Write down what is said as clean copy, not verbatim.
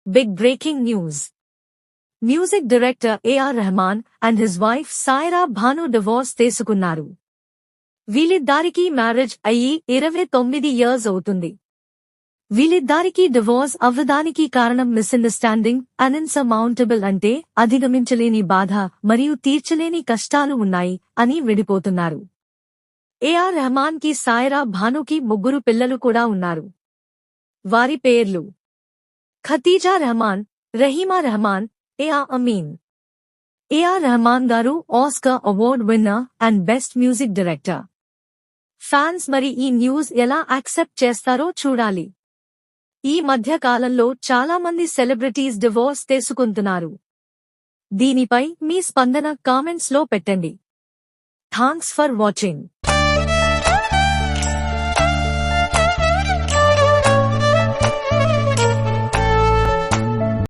Big breaking news. Music director A.R. Rahman and his wife Saira Bhanu divorce తీసుకున్నారు. వీళ్ళిద్దరికీ marriage అయ్యి 29 years అవుతుంది. వీళ్ళిద్దరికీ డివోర్స్ అవ్వడానికి కారణం మిస్అండర్స్టాండింగ్ అన్ఇన్సర్మౌంటబుల్ అంటే అధిగమించలేని బాధ మరియు తీర్చలేని కష్టాలు ఉన్నాయి అని విడిపోతున్నారు. ఏఆర్ రెహమాన్ కి సాయిరా భానుకి 3 పిల్లలు కూడా ఉన్నారు. వారి పేర్లు ఖతీజా రెహమాన్, రహీమా రెహమాన్, ఏఆర్ అమీన్. ఏఆర్ రెహమాన్ గారు Oscar award winner and best music director. Fans మరి ఈ న్యూస్ ఎలా యాక్సెప్ట్ చేస్తారో చూడాలి. ఈ మధ్య కాలంలో చాలా మంది సెలబ్రిటీస్ డివోర్స్ తీసుకుంటున్నారు. దీనిపై మీ స్పందన కామెంట్స్ లో పెట్టండి. Thanks for watching.